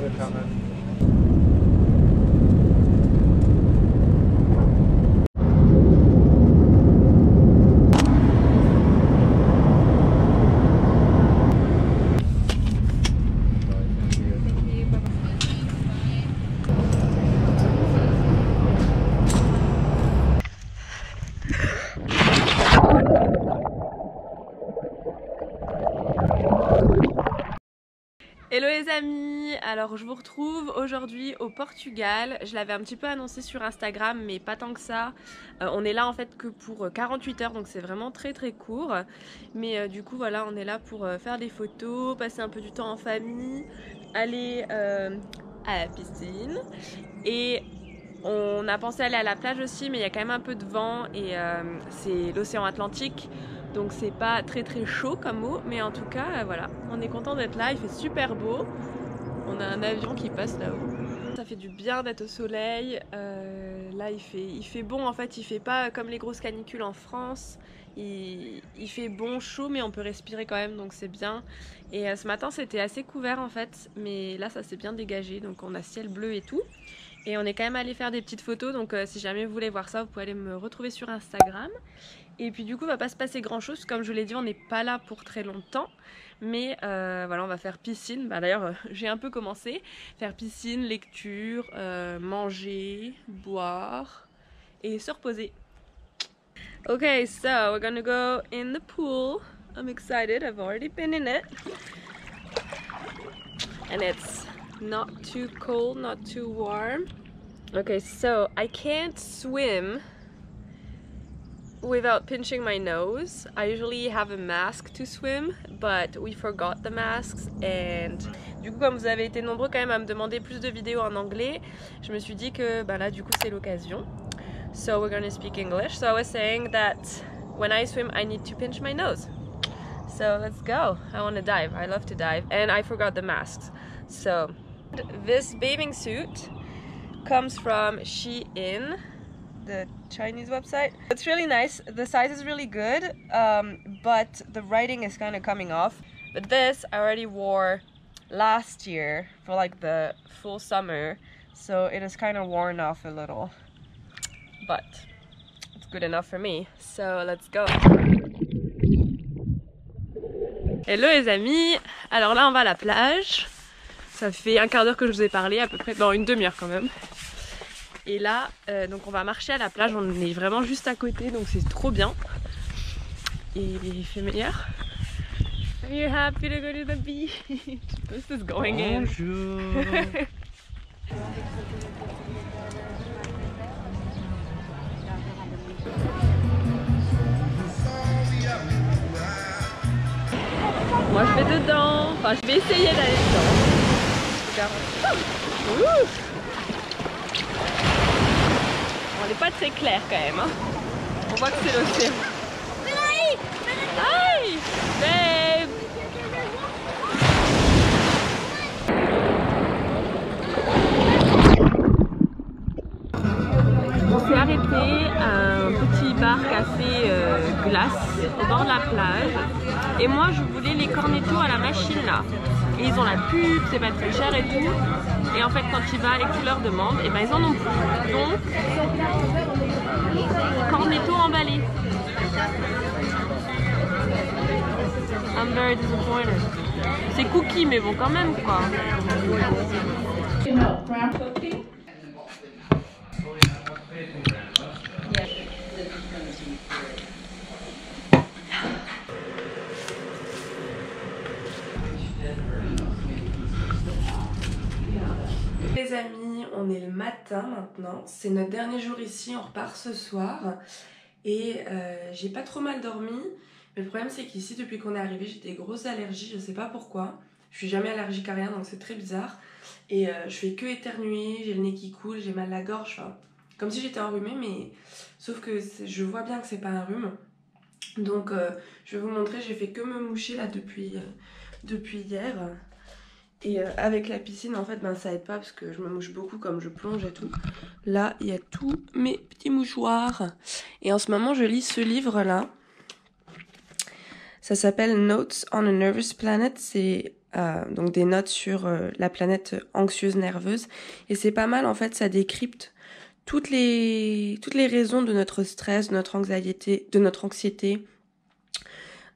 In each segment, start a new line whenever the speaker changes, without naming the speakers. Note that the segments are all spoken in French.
the camera.
Hello les amis, alors je vous retrouve aujourd'hui au Portugal. Je l'avais un petit peu annoncé sur Instagram mais pas tant que ça. On est là en fait que pour 48 heures donc c'est vraiment très court. Mais du coup voilà, on est là pour faire des photos, passer un peu du temps en famille, aller à la piscine. Et on a pensé aller à la plage aussi mais il y a quand même un peu de vent et c'est l'océan Atlantique. Donc c'est pas très chaud comme eau, mais en tout cas voilà, on est content d'être là, il fait super beau. On a un avion qui passe là-haut. Ça fait du bien d'être au soleil. Là il fait bon en fait, il fait pas comme les grosses canicules en France. Il fait bon, chaud, mais on peut respirer quand même, donc c'est bien. Et ce matin c'était assez couvert en fait, mais là ça s'est bien dégagé, donc on a ciel bleu et tout. Et on est quand même allé faire des petites photos, donc si jamais vous voulez voir ça, vous pouvez aller me retrouver sur Instagram. Et puis du coup, il va pas se passer grand chose, comme je vous l'ai dit, on n'est pas là pour très longtemps. Mais voilà, on va faire piscine. Bah, d'ailleurs, j'ai un peu commencé. Faire piscine, lecture, manger, boire et se reposer. Okay, so we're gonna go in the pool. I'm excited, I've already been in it. And it's not too cold, not too warm. Okay, so I can't swim without pinching my nose. I usually have a mask to swim, but we forgot the masks. And du coup, comme vous avez été nombreux quand même à me demander plus de vidéos en anglais, je me suis dit que bah là du coup c'est l'occasion. So we're gonna speak English. So I was saying that when I swim I need to pinch my nose. So let's go. I want to dive. I love to dive. And I forgot the masks. So this bathing suit comes from Shein, the Chinese website. It's really nice. The size is really good, but the writing is kind of coming off. But this I already wore last year for like the full summer, so it is kind of worn off a little. But it's good enough for me. So let's go. Hello les amis. Alors là on va à la plage. Ça fait un quart d'heure que je vous ai parlé, à peu près, dans une demi-heure quand même. Et là, donc on va marcher à la plage, on est vraiment juste à côté, donc c'est trop bien. Et il fait meilleur. Are you happy to go to the beach? This is going in.
Bonjour.
Moi je vais dedans, enfin je vais essayer d'aller dedans. Ouh. On n'est pas très clair quand même, hein. On voit que c'est l'océan. Hi! Babe! On s'est arrêté à un petit bar café glace au bord de la plage. Et moi je voulais les cornettos à la machine là. Et ils ont la pub, c'est pas très cher et tout. Et en fait quand tu vas et que tu leur demandes, et ben ils en ont plus. Donc cornetto emballé. I'm very disappointed. C'est cookie mais bon quand même quoi. Les amis, on est le matin maintenant, c'est notre dernier jour ici, on repart ce soir et j'ai pas trop mal dormi, mais le problème c'est qu'ici depuis qu'on est arrivé j'ai des grosses allergies, je sais pas pourquoi, je suis jamais allergique à rien donc c'est très bizarre et je fais que éternuer, j'ai le nez qui coule, j'ai mal à la gorge, enfin, comme si j'étais enrhumée mais sauf que je vois bien que c'est pas un rhume, donc je vais vous montrer, j'ai fait que me moucher là depuis hier. Et avec la piscine en fait ben, ça aide pas parce que je me mouche beaucoup comme je plonge et tout. Là il y a tous mes petits mouchoirs. Et en ce moment je lis ce livre là. Ça s'appelle Notes on a Nervous Planet. C'est donc des notes sur la planète anxieuse nerveuse. Et c'est pas mal, en fait, ça décrypte toutes les raisons de notre stress, de notre anxiété,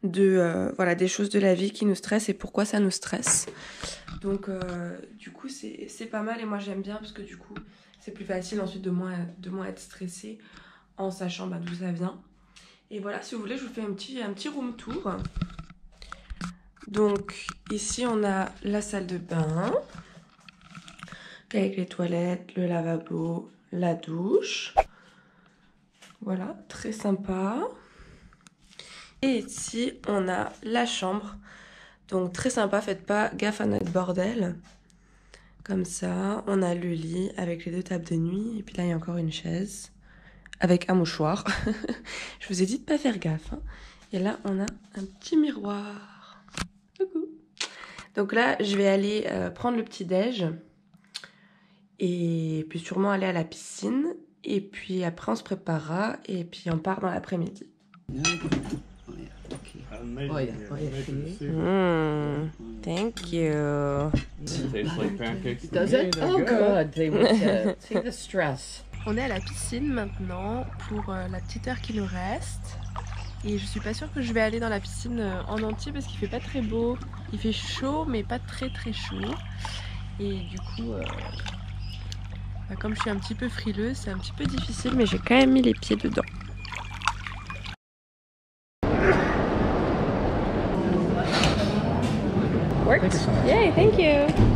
voilà, des choses de la vie qui nous stressent et pourquoi ça nous stresse. Donc du coup c'est pas mal et moi j'aime bien parce que du coup c'est plus facile ensuite de moins être stressée en sachant d'où ça vient. Et voilà, si vous voulez je vous fais un petit room tour. Donc ici on a la salle de bain avec les toilettes, le lavabo, la douche. Voilà, très sympa. Et ici, on a la chambre. Donc très sympa, faites pas gaffe à notre bordel. Comme ça, on a le lit avec les 2 tables de nuit. Et puis là, il y a encore une chaise avec un mouchoir. Je vous ai dit de pas faire gaffe. Hein. Et là, on a un petit miroir. Coucou. Donc là, je vais aller prendre le petit-déj. Et puis sûrement aller à la piscine. Et puis après, on se préparera. Et puis on part dans l'après-midi.
Oh yeah.
Thank you.
Tastes like pancakes.
Does it? Oh good. They would see the stress.
On est à la piscine maintenant pour la petite heure qui nous reste. Et je suis pas sûre que je vais aller dans la piscine en entier parce qu'il fait pas très beau. Il fait chaud mais pas très chaud. Et du coup, comme je suis un petit peu frileuse, c'est un petit peu difficile mais j'ai quand même mis les pieds dedans. Worked? Yay, thank you!